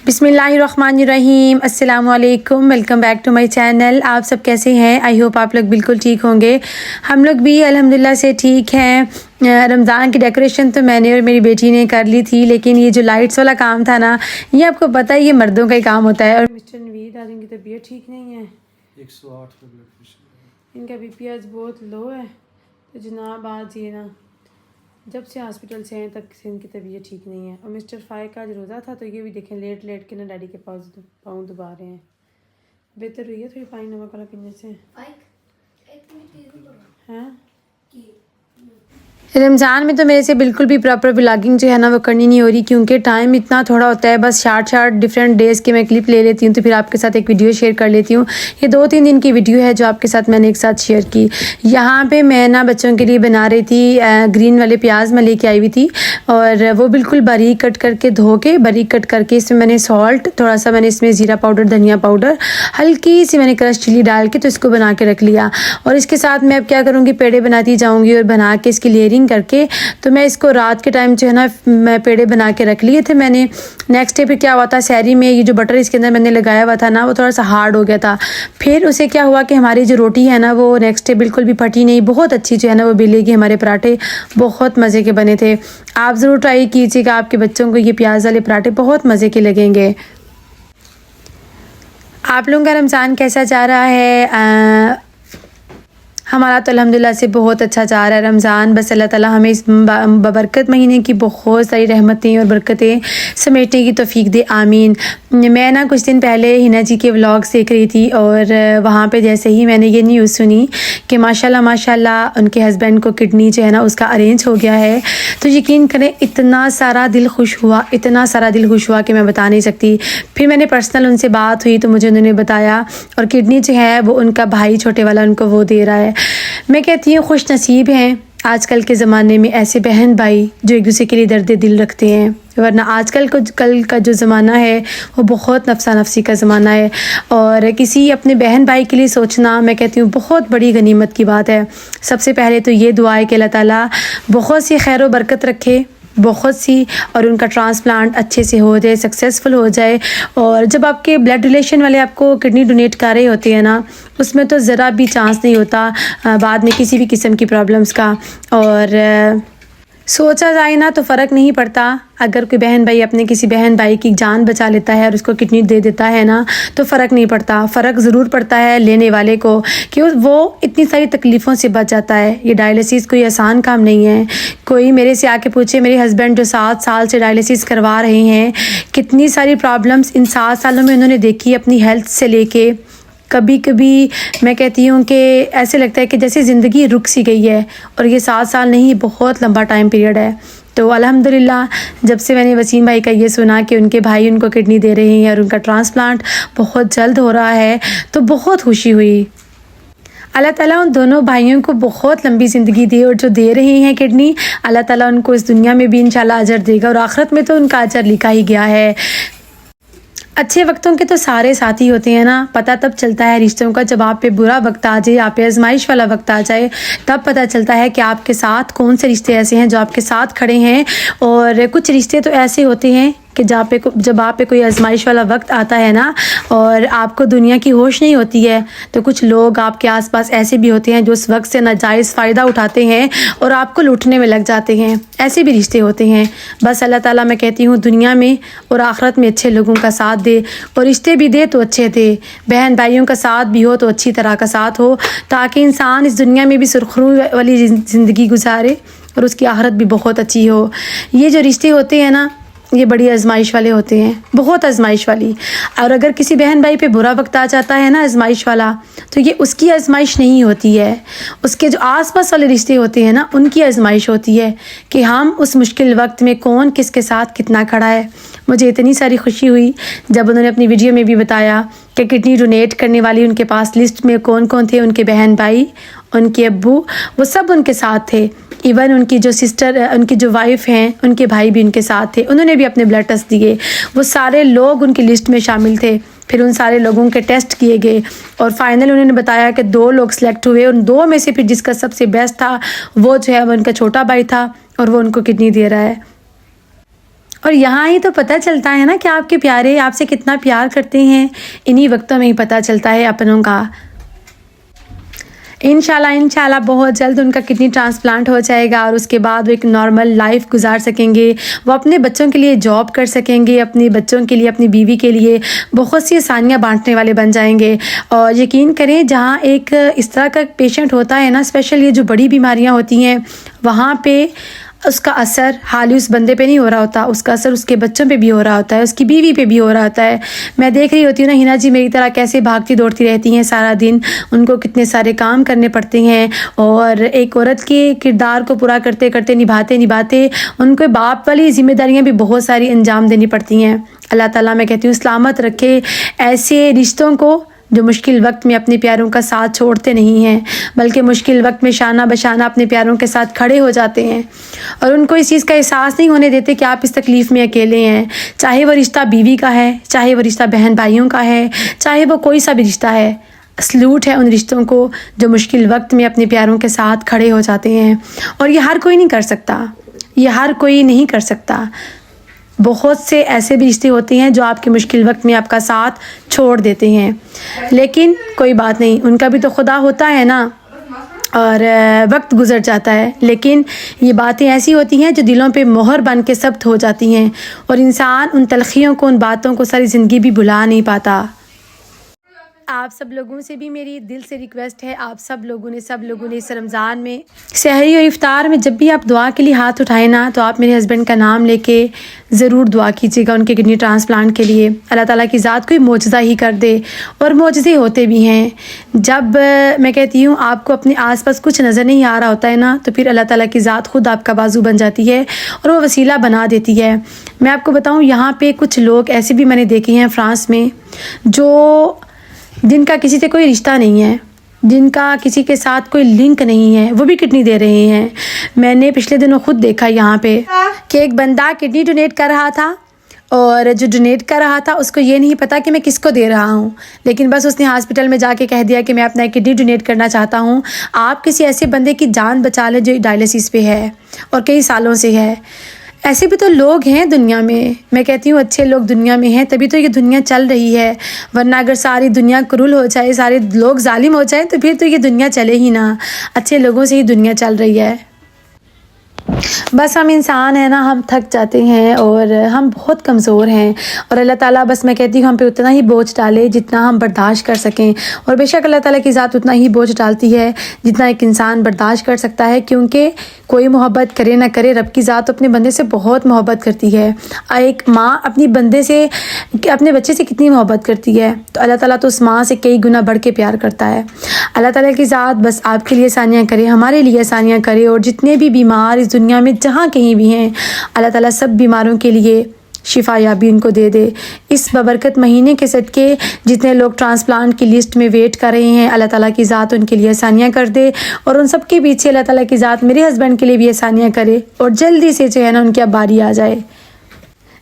बिस्मिल्लाहिर्रहमानिर्रहीम, अस्सलामुअलैकुम, welcome back to my channel. आप सब कैसे हैं? आई होप आप लोग बिल्कुल ठीक होंगे। हम लोग भी अल्हम्दुलिल्लाह से ठीक हैं। रमज़ान की डेकोरेशन तो मैंने और मेरी बेटी ने कर ली थी, लेकिन ये जो लाइट्स वाला काम था ना, ये आपको पता है ये मर्दों का ही काम होता है। और मिस्टर नवीद आज इनकी तबीयत ठीक नहीं है, 108 पे ब्लड प्रेशर, इनका बीपी आज बहुत लो है। तो जनाब आज ये ना जब से हॉस्पिटल से आए तब से इनकी तबीयत ठीक नहीं है। और मिस्टर फाइक का आज रोज़ा था, तो ये भी देखें लेट लेट के ना डैडी के पाँव दबा रहे हैं। बेहतर हुई है थोड़ी पानी नमक वाला पीने से। हैं रमज़ान में तो मेरे से बिल्कुल भी प्रॉपर व्लॉगिंग जो है ना वो करनी नहीं हो रही, क्योंकि टाइम इतना थोड़ा होता है। बस शार्ट डिफरेंट डेज़ के मैं क्लिप ले लेती हूँ, तो फिर आपके साथ एक वीडियो शेयर कर लेती हूँ। ये 2-3 दिन की वीडियो है जो आपके साथ मैंने एक साथ शेयर की। यहाँ पे मैं ना बच्चों के लिए बना रही थी ग्रीन वाले प्याज मैं लेके आई हुई थी, और वो बिल्कुल बारीक कट करके धो के बारीक कट करके इसमें मैंने सॉल्ट, थोड़ा सा मैंने इसमें ज़ीरा पाउडर, धनिया पाउडर, हल्की सी मैंने क्रश चिली डाल के तो इसको बना के रख लिया। और इसके साथ मैं अब क्या करूँगी, पेड़े बनाती जाऊँगी और बना के इसकी लेयरिंग करके। तो मैं इसको रात के टाइम जो है ना मैं पेड़े बना के रख लिए थे मैंने। नेक्स्ट डे फिर क्या हुआ था, सहरी में ये जो बटर इसके अंदर मैंने लगाया हुआ था ना वो थोड़ा सा हार्ड हो गया था। फिर उसे क्या हुआ कि हमारी जो रोटी है ना वो नेक्स्ट डे बिल्कुल भी फटी नहीं, बहुत अच्छी जो है ना वो बेलेगी। हमारे पराठे बहुत मज़े के बने थे। आप ज़रूर ट्राई कीजिएगा, आपके बच्चों को ये प्याज वाले पराठे बहुत मज़े के लगेंगे। आप लोगों का रमज़ान कैसा जा रहा है? हमारा तो अल्हम्दुलिल्लाह से बहुत अच्छा जा रहा है रमज़ान। बस अल्लाह ताला हमें इस बबरकत महीने की बहुत सारी रहमतें और बरकतें समेटने की तौफीक दे, आमीन। मैं ना कुछ दिन पहले हिना जी के व्लॉग्स देख रही थी, और वहाँ पे जैसे ही मैंने ये न्यूज़ सुनी कि माशाल्लाह उनके हस्बैंड को किडनी जो है ना उसका अरेंज हो गया है, तो यकीन करें इतना सारा दिल खुश हुआ, इतना सारा दिल खुश हुआ कि मैं बता नहीं सकती। फिर मैंने पर्सनल उनसे बात हुई तो मुझे उन्होंने बताया, और किडनी जो है वो उनका भाई छोटे वाला उनको वो दे रहा है। मैं कहती हूँ खुश नसीब हैं आजकल के ज़माने में ऐसे बहन भाई जो एक दूसरे के लिए दर्द दिल रखते हैं, वरना आजकल कल का जो ज़माना है वो बहुत नफसा नफसी का ज़माना है। और किसी अपने बहन भाई के लिए सोचना मैं कहती हूँ बहुत बड़ी गनीमत की बात है। सबसे पहले तो ये दुआ है कि अल्लाह ताला बहुत सी खैर व बरकत रखे, बहुत सी, और उनका ट्रांसप्लांट अच्छे से हो जाए, सक्सेसफुल हो जाए। और जब आपके ब्लड रिलेशन वाले आपको किडनी डोनेट कर रहे होते हैं ना, उसमें तो ज़रा भी चांस नहीं होता बाद में किसी भी किस्म की प्रॉब्लम्स का। और सोचा जाए ना तो फ़र्क नहीं पड़ता, अगर कोई बहन भाई अपने किसी बहन भाई की जान बचा लेता है और उसको किडनी दे देता है ना, तो फ़र्क नहीं पड़ता। फ़र्क ज़रूर पड़ता है लेने वाले को, कि वो इतनी सारी तकलीफ़ों से बच जाता है। ये डायलिसिस कोई आसान काम नहीं है। कोई मेरे से आके पूछे, मेरे हस्बैंड जो 7 साल से डायलिसिस करवा रहे हैं, कितनी सारी प्रॉब्लम्स इन 7 सालों में उन्होंने देखी अपनी हेल्थ से लेके। कभी कभी मैं कहती हूँ कि ऐसे लगता है कि जैसे ज़िंदगी रुक सी गई है, और ये 7 साल नहीं, बहुत लंबा टाइम पीरियड है। तो अल्हम्दुलिल्लाह जब से मैंने वसीम भाई का ये सुना कि उनके भाई उनको किडनी दे रहे हैं और उनका ट्रांसप्लांट बहुत जल्द हो रहा है, तो बहुत खुशी हुई। अल्लाह ताला उन दोनों भाइयों को बहुत लंबी ज़िंदगी दे, और जो दे रहे हैं किडनी, अल्लाह ताला उनको इस दुनिया में भी इंशाल्लाह अजर देगा, और आखिरत में तो उनका अजर लिखा ही गया है। अच्छे वक्तों के तो सारे साथी होते हैं ना, पता तब चलता है रिश्तों का जब आप पे बुरा वक्त आ जाए, आप पे आजमाइश वाला वक्त आ जाए, तब पता चलता है कि आपके साथ कौन से रिश्ते ऐसे हैं जो आपके साथ खड़े हैं। और कुछ रिश्ते तो ऐसे होते हैं कि जब आप पे कोई आजमाइश वाला वक्त आता है ना, और आपको दुनिया की होश नहीं होती है, तो कुछ लोग आपके आसपास ऐसे भी होते हैं जो उस वक्त से नाजायज़ फ़ायदा उठाते हैं और आपको लूटने में लग जाते हैं। ऐसे भी रिश्ते होते हैं। बस अल्लाह ताला मैं कहती हूँ दुनिया में और आखिरत में अच्छे लोगों का साथ दे, और रिश्ते भी दे तो अच्छे दे, बहन भाइयों का साथ भी हो तो अच्छी तरह का साथ हो, ताकि इंसान इस दुनिया में भी सुरखरू वाली ज़िंदगी गुजारे और उसकी आखिरत भी बहुत अच्छी हो। ये जो रिश्ते होते हैं ना, ये बड़ी आजमाइश वाले होते हैं, बहुत आजमाइश वाली। और अगर किसी बहन भाई पे बुरा वक्त आ जाता है ना आजमाइश वाला, तो ये उसकी आजमाइश नहीं होती है, उसके जो आसपास वाले रिश्ते होते हैं ना उनकी आजमाइश होती है कि हम उस मुश्किल वक्त में कौन किसके साथ कितना खड़ा है। मुझे इतनी सारी खुशी हुई जब उन्होंने अपनी वीडियो में भी बताया कि किडनी डोनेट करने वाली उनके पास लिस्ट में कौन कौन थे, उनके बहन भाई, उनके अब्बू, वो सब उनके साथ थे। इवन उनकी जो सिस्टर, उनकी जो वाइफ हैं, उनके भाई भी उनके साथ थे, उन्होंने भी अपने ब्लड टेस्ट दिए। वो सारे लोग उनकी लिस्ट में शामिल थे। फिर उन सारे लोगों के टेस्ट किए गए, और फाइनल उन्होंने बताया कि 2 लोग सिलेक्ट हुए। उन 2 में से फिर जिसका सबसे बेस्ट था वो जो है वो उनका छोटा भाई था, और वो उनको किडनी दे रहा है। और यहाँ ही तो पता चलता है ना कि आपके प्यारे आपसे कितना प्यार करते हैं। इन्हीं वक्तों में ही पता चलता है अपनों का। इंशाल्लाह बहुत जल्द उनका किडनी ट्रांसप्लांट हो जाएगा और उसके बाद वो एक नॉर्मल लाइफ गुजार सकेंगे। वो अपने बच्चों के लिए जॉब कर सकेंगे, अपने बच्चों के लिए, अपनी बीवी के लिए बहुत सी आसानियाँ बांटने वाले बन जाएंगे। और यकीन करें, जहाँ एक इस तरह का पेशेंट होता है ना, स्पेशल ये जो बड़ी बीमारियाँ होती हैं, वहाँ पे उसका असर हाली उस बंदे पे नहीं हो रहा होता, उसका असर उसके बच्चों पे भी हो रहा होता है, उसकी बीवी पे भी हो रहा होता है। मैं देख रही होती हूँ ना हिना जी मेरी तरह कैसे भागती दौड़ती रहती हैं सारा दिन, उनको कितने सारे काम करने पड़ते हैं और एक औरत के किरदार को पूरा करते करते निभाते उनको बाप वाली जिम्मेदारियाँ भी बहुत सारी अंजाम देनी पड़ती हैं। अल्लाह ताला मैं कहती हूँ सलामत रखे ऐसे रिश्तों को जो मुश्किल वक्त में अपने प्यारों का साथ छोड़ते नहीं हैं, बल्कि मुश्किल वक्त में शाना बशाना अपने प्यारों के साथ खड़े हो जाते हैं और उनको इस चीज़ का एहसास नहीं होने देते कि आप इस तकलीफ़ में अकेले हैं। चाहे वो रिश्ता बीवी का है, चाहे वो रिश्ता बहन भाइयों का है, चाहे वो कोई सा भी रिश्ता है। सलूट है उन रिश्तों को जो मुश्किल वक्त में अपने प्यारों के साथ खड़े हो जाते हैं। और ये हर कोई नहीं कर सकता, ये हर कोई नहीं कर सकता। बहुत से ऐसे भी रिश्ते होते हैं जो आपके मुश्किल वक्त में आपका साथ छोड़ देते हैं, लेकिन कोई बात नहीं, उनका भी तो खुदा होता है ना। और वक्त गुजर जाता है, लेकिन ये बातें ऐसी होती हैं जो दिलों पे मोहर बन के सब्त हो जाती हैं और इंसान उन तलखियों को, उन बातों को सारी ज़िंदगी भी भुला नहीं पाता। आप सब लोगों से भी मेरी दिल से रिक्वेस्ट है, आप सब लोगों ने इस रमज़ान में सहरी और इफ्तार में जब भी आप दुआ के लिए हाथ उठाए ना, तो आप मेरे हस्बैंड का नाम लेके ज़रूर दुआ कीजिएगा उनके किडनी ट्रांसप्लांट के लिए। अल्लाह ताला की ज़ात कोई मोजज़ा ही कर दे, और मोजज़े होते भी हैं। जब मैं कहती हूँ आपको अपने आसपास कुछ नज़र नहीं आ रहा होता है ना, तो फिर अल्लाह ताला की ज़ात खुद आपका बाजू बन जाती है और वो वसीला बना देती है। मैं आपको बताऊँ, यहाँ पर कुछ लोग ऐसे भी मैंने देखे हैं फ्रांस में, जो जिनका किसी से कोई रिश्ता नहीं है, जिनका किसी के साथ कोई लिंक नहीं है, वो भी किडनी दे रहे हैं। मैंने पिछले दिनों खुद देखा यहाँ पे कि एक बंदा किडनी डोनेट कर रहा था और जो डोनेट कर रहा था उसको ये नहीं पता कि मैं किसको दे रहा हूँ, लेकिन बस उसने हॉस्पिटल में जाके कह दिया कि मैं अपना किडनी डोनेट करना चाहता हूँ। आप किसी ऐसे बंदे की जान बचा लें जो डायलिसिस पे है और कई सालों से है। ऐसे भी तो लोग हैं दुनिया में। मैं कहती हूँ अच्छे लोग दुनिया में हैं, तभी तो ये दुनिया चल रही है, वरना अगर सारी दुनिया क्रूर हो जाए, सारे लोग जालिम हो जाए, तो फिर तो ये दुनिया चले ही ना। अच्छे लोगों से ही दुनिया चल रही है। बस हम इंसान हैं ना, हम थक जाते हैं और हम बहुत कमज़ोर हैं, और अल्लाह ताला बस मैं कहती हूँ हम पे उतना ही बोझ डाले जितना हम बर्दाश्त कर सकें। और बेशक अल्लाह ताला की ज़ात उतना ही बोझ डालती है जितना एक इंसान बर्दाश्त कर सकता है, क्योंकि कोई मोहब्बत करे ना करे, रब की ज़ात अपने बंदे से बहुत मोहब्बत करती है। एक माँ अपनी बंदे से, अपने बच्चे से कितनी मोहब्बत करती है, तो अल्लाह ताला तो उस माँ से कई गुना बढ़ के प्यार करता है। अल्लाह ताला की ज़ात बस आपके लिए आसानियाँ करे, हमारे लिए आसानियाँ करे, और जितने भी बीमार इस दुनिया में जहाँ कहीं भी हैं, अल्लाह ताला सब बीमारों के लिए शिफा याबी उनको दे दे। इस बबरकत महीने के सदके जितने लोग ट्रांसप्लांट की लिस्ट में वेट कर रहे हैं, अल्लाह ताला की ज़ात उनके लिए आसानियाँ कर दे, और उन सब के पीछे अल्लाह ताला की ज़ात मेरे हस्बैंड के लिए भी आसानियाँ करे, और जल्दी से जो है ना उनकी अब बारी आ जाए।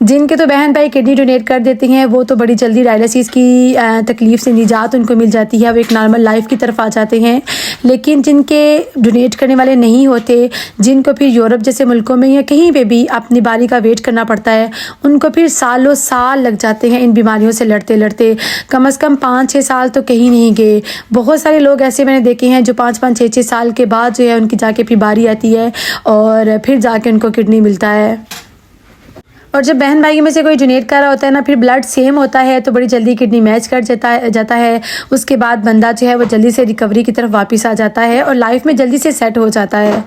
जिनके तो बहन भाई किडनी डोनेट कर देते हैं, वो तो बड़ी जल्दी डायलिसिस की तकलीफ़ से निजात उनको मिल जाती है, वो एक नॉर्मल लाइफ की तरफ आ जाते हैं। लेकिन जिनके डोनेट करने वाले नहीं होते, जिनको फिर यूरोप जैसे मुल्कों में या कहीं पे भी अपनी बारी का वेट करना पड़ता है, उनको फिर सालों साल लग जाते हैं इन बीमारियों से लड़ते लड़ते। कम से कम 5-6 साल तो कहीं नहीं गए। बहुत सारे लोग ऐसे मैंने देखे हैं जो 5-5, 6-6 साल के बाद जो है उनकी जाके फिर बारी आती है और फिर जाके उनको किडनी मिलता है। और जब बहन भाई में से कोई डोनेट कर रहा होता है ना, फिर ब्लड सेम होता है, तो बड़ी जल्दी किडनी मैच कर जाता है। उसके बाद बंदा जो है वो जल्दी से रिकवरी की तरफ वापस आ जाता है और लाइफ में जल्दी से सेट हो जाता है।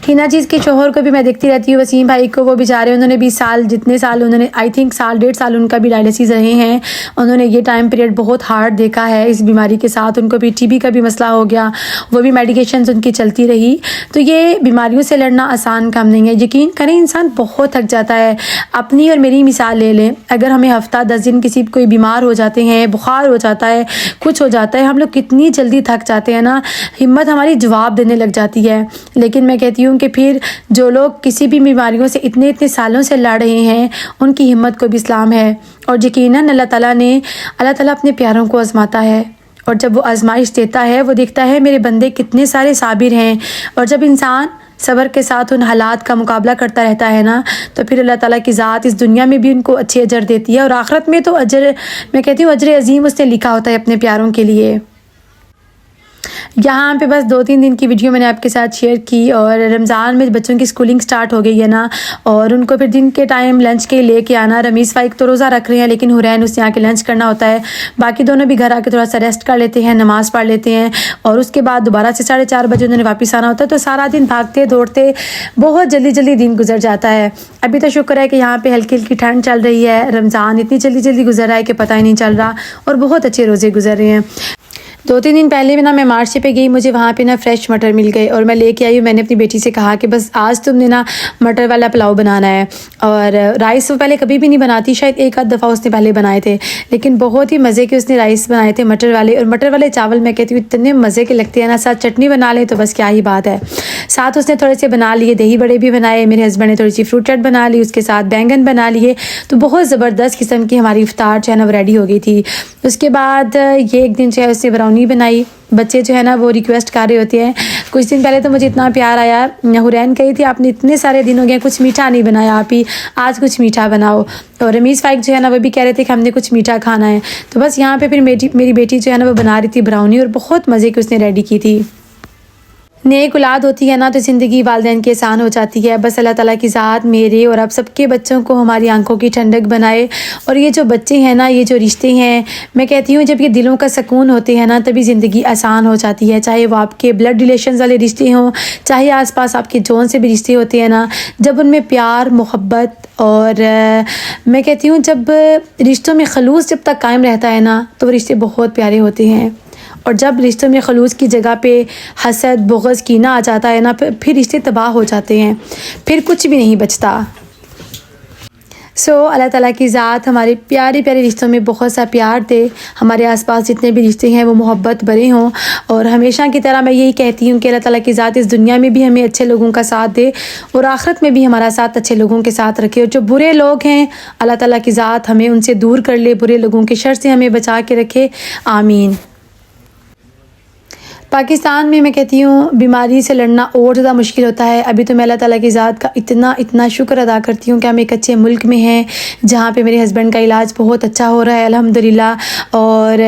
हिना चीज़ के शोहर को भी मैं देखती रहती हूँ, वसीम भाई को, वो बेचारे उन्होंने 20 साल, जितने साल उन्होंने, आई थिंक 1.5 साल उनका भी डायलिसिस रहे हैं। उन्होंने ये टाइम पीरियड बहुत हार्ड देखा है इस बीमारी के साथ। उनको भी टीबी का भी मसला हो गया, वो भी मेडिकेशंस उनकी चलती रही। तो ये बीमारियों से लड़ना आसान काम नहीं है। यकीन करें इंसान बहुत थक जाता है। अपनी और मेरी मिसाल ले लें, अगर हमें हफ्ता 10 दिन किसी कोई बीमार हो जाते हैं, बुखार हो जाता है, कुछ हो जाता है, हम लोग कितनी जल्दी थक जाते हैं ना, हिम्मत हमारी जवाब देने लग जाती है। लेकिन मैं कहती हूँ कि फिर जो लोग किसी भी बीमारियों से इतने सालों से लड़ रहे हैं, उनकी हिम्मत को भी इस्लाम है। और यकीनन अल्लाह ताला अपने प्यारों को आजमाता है, और जब वो आजमाइश देता है, वो देखता है मेरे बंदे कितने सारे साबिर हैं। और जब इंसान सब्र के साथ उन हालात का मुकाबला करता रहता है ना, तो फिर अल्लाह ताला की ज़ात इस दुनिया में भी उनको अच्छे अजर देती है और आखिरत में तो अजर, मैं कहती हूँ अजर अजीम उसने लिखा होता है अपने प्यारों के लिए। यहाँ पे बस 2-3 दिन की वीडियो मैंने आपके साथ शेयर की। और रमज़ान में बच्चों की स्कूलिंग स्टार्ट हो गई है ना, और उनको फिर दिन के टाइम लंच के लेके आना। रमीज़ फ़ाइक तो रोज़ा रख रहे हैं, लेकिन हुरैन उससे आके लंच करना होता है। बाकी दोनों भी घर आके थोड़ा सा रेस्ट कर लेते हैं, नमाज़ पढ़ लेते हैं, और उसके बाद दोबारा से 4:30 बजे उन्होंने वापस आना होता है। तो सारा दिन भागते दौड़ते बहुत जल्दी जल्दी दिन गुजर जाता है। अभी तो शुक्र है कि यहाँ पर हल्की हल्की ठंड चल रही है। रमज़ान इतनी जल्दी जल्दी गुजर रहा है कि पता ही नहीं चल रहा, और बहुत अच्छे रोज़े गुजर रहे हैं। 2-3 दिन पहले भी ना मैं मार्केट पे गई, मुझे वहाँ पे ना फ्रेश मटर मिल गए और मैं लेके आई हूँ। मैंने अपनी बेटी से कहा कि बस आज तुमने ना मटर वाला पुलाव बनाना है। और राइस वो पहले कभी भी नहीं बनाती, शायद एक आध दफ़ा उसने पहले बनाए थे, लेकिन बहुत ही मज़े के उसने राइस बनाए थे मटर वाले। और मटर वाले चावल मैं कहती हूँ इतने मज़े के लगते हैं ना, साथ चटनी बना लें तो बस क्या ही बात है। साथ उसने थोड़े से बना लिए दही बड़े भी बनाए, मेरे हस्बैंड ने थोड़ी सी फ्रूट चाट बना ली, उसके साथ बैंगन बना लिए। तो बहुत ज़बरदस्त किस्म की हमारी इफ्तार जो है ना वो रेडी हो गई थी। उसके बाद ये एक दिन जो है उसने ब्राउनी बनाई। बच्चे जो है ना वो रिक्वेस्ट कर रहे होते हैं। कुछ दिन पहले तो मुझे इतना प्यार आया, हुरैन कही थी आपने इतने सारे दिन हो गए कुछ मीठा नहीं बनाया, आप ही आज कुछ मीठा बनाओ। और रमीज़ फ़ाइक जो है ना वो भी कह रहे थे कि हमने कुछ मीठा खाना है। तो बस यहाँ पे फिर मेरी बेटी जो है ना वो बना रही थी ब्राउनी, और बहुत मज़े की उसने रेडी की थी। नेक औलाद होती है ना तो ज़िंदगी वालिदैन की आसान हो जाती है। बस अल्लाह ताला की ज़ात मेरे और आप सबके बच्चों को हमारी आंखों की ठंडक बनाए। और ये जो बच्चे हैं ना, ये जो रिश्ते हैं, मैं कहती हूँ जब ये दिलों का सुकून होते हैं ना तभी ज़िंदगी आसान हो जाती है। चाहे वो आपके ब्लड रिलेशन वाले रिश्ते हों, चाहे आसपास आपके जौन से भी रिश्ते होते हैं ना, जब उनमें प्यार मोहब्बत और मैं कहती हूँ जब रिश्तों में खलूस जब तक कायम रहता है ना तो वो रिश्ते बहुत प्यारे होते हैं। और जब रिश्तों में खलूस की जगह पे हसद बुग़्ज़ कीना आ जाता है ना, फिर रिश्ते तबाह हो जाते हैं, फिर कुछ भी नहीं बचता। अल्लाह ताला की ज़ात हमारे प्यारे प्यारे रिश्तों में बहुत सा प्यार दे। हमारे आसपास जितने भी रिश्ते हैं वो मोहब्बत भरे हों। और हमेशा की तरह मैं यही कहती हूँ कि अल्लाह ताला की ज़ात इस दुनिया में भी हमें अच्छे लोगों का साथ दे और आखिरत में भी हमारा साथ अच्छे लोगों के साथ रखे। और जो बुरे लोग हैं अल्लाह ताला की ज़ात हमें उनसे दूर कर ले, बुरे लोगों के शर से हमें बचा के रखे, आमीन। पाकिस्तान में मैं कहती हूँ बीमारी से लड़ना और ज़्यादा मुश्किल होता है। अभी तो मैं अल्लाह ताला की ज़ात का इतना शुक्र अदा करती हूँ कि हम एक अच्छे मुल्क में हैं जहाँ पे मेरे हस्बैंड का इलाज बहुत अच्छा हो रहा है अल्हम्दुलिल्लाह। और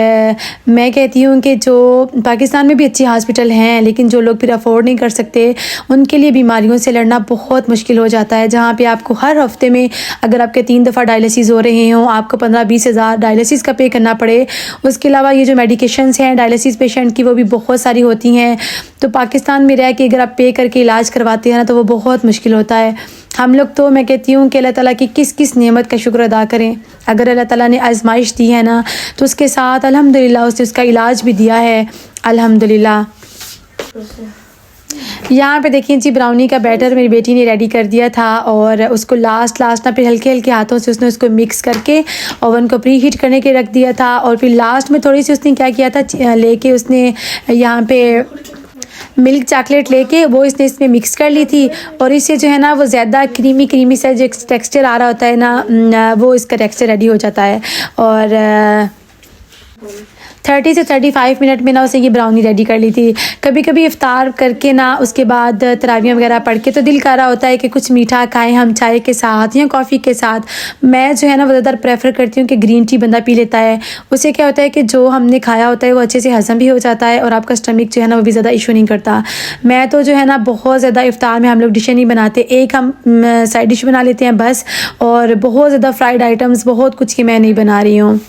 मैं कहती हूँ कि जो पाकिस्तान में भी अच्छी हॉस्पिटल हैं, लेकिन जो लोग फिर अफोर्ड नहीं कर सकते उनके लिए बीमारियों से लड़ना बहुत मुश्किल हो जाता है। जहाँ पर आपको हर हफ्ते में अगर आपके 3 दफ़ा डायलिसिस हो रहे हों, आपको 15-20 हज़ार डायलिसिस का पे करना पड़े। उसके अलावा ये जो मेडिकेशंस हैं डायलिसिस पेशेंट की वो भी बहुत सारी होती हैं। तो पाकिस्तान में रह के अगर आप पे करके इलाज करवाते हैं ना तो वो बहुत मुश्किल होता है। हम लोग तो मैं कहती हूँ कि अल्लाह ताला की किस किस नेमत का शुक्र अदा करें। अगर अल्लाह ताला ने आजमाइश दी है ना तो उसके साथ अल्हम्दुलिल्लाह उसने उसका इलाज भी दिया है, अल्हम्दुलिल्लाह। यहाँ पे देखिए जी ब्राउनी का बैटर मेरी बेटी ने रेडी कर दिया था और उसको लास्ट ना फिर हल्के हल्के हाथों से उसने उसको मिक्स करके ओवन को प्री हीट करने के रख दिया था। और फिर लास्ट में थोड़ी सी उसने क्या किया था, लेके उसने यहाँ पे मिल्क चॉकलेट लेके वो इसमें मिक्स कर ली थी। और इससे जो है ना वो ज़्यादा क्रीमी सा जो टेक्सचर आ रहा होता है ना, वो इसका टेक्सचर रेडी हो जाता है। और 30 से 35 मिनट में ना उसे ये ब्राउनी रेडी कर ली थी। कभी कभी इफ्तार करके ना उसके बाद तरावियाँ वगैरह पढ़ के तो दिल कर रहा होता है कि कुछ मीठा खाएं हम चाय के साथ या कॉफ़ी के साथ। मैं जो है ना वो ज़्यादा प्रेफर करती हूँ कि ग्रीन टी बंदा पी लेता है। उससे क्या होता है कि जो हमने खाया होता है वो अच्छे से हज़म भी हो जाता है और आपका स्टमक जो है ना वो भी ज़्यादा इशू नहीं करता। मैं तो जो है ना बहुत ज़्यादा इफ्तार में हम लोग डिशें नहीं बनाते, एक हम साइड डिश बना लेते हैं बस। और बहुत ज़्यादा फ्राइड आइटम्स बहुत कुछ की मैं नहीं बना रही हूँ।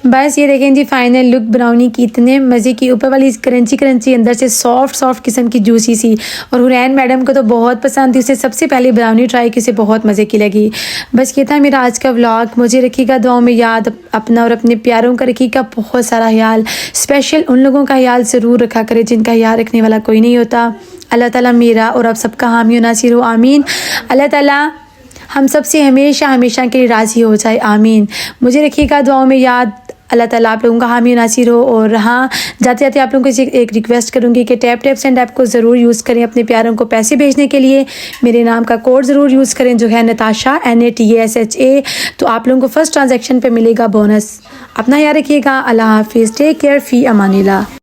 बस ये देखें जी फाइनल लुक ब्राउनी की, इतने मज़े की, ऊपर वाली क्रंची अंदर से सॉफ्ट किस्म की जूसी सी। और हुरैन मैडम को तो बहुत पसंद थी, उसने सबसे पहले ब्राउनी ट्राई की, उसे बहुत मज़े की लगी। बस ये था मेरा आज का व्लॉग। मुझे रखिएगा दुआओं में याद, अपना और अपने प्यारों का रखिएगा बहुत सारा ख्याल। स्पेशल उन लोगों का ख्याल ज़रूर रखा करें जिनका ख्याल रखने वाला कोई नहीं होता। अल्लाह ताला मेरा और आप सबका हामी और नासिर हो, आमीन। अल्लाह ताला हम सब से हमेशा के लिए राज़ी हो जाए, आमीन। मुझे रखिएगा दुआओं में याद। अल्लाह ताला आप लोगों का हामी नासिर हो। और हाँ, जाते जाते आप लोगों को एक रिक्वेस्ट करूँगी कि टैप सेंड ऐप को ज़रूर यूज़ करें अपने प्यारों को पैसे भेजने के लिए। मेरे नाम का कोड ज़रूर यूज़ करें जो है नताशा NATASHA। तो आप लोगों को फ़र्स्ट ट्रांजैक्शन पे मिलेगा बोनस। अपना याद रखिएगा। अल्लाह हाफिज़, टेक केयर, फ़ी अमानिल्लाह।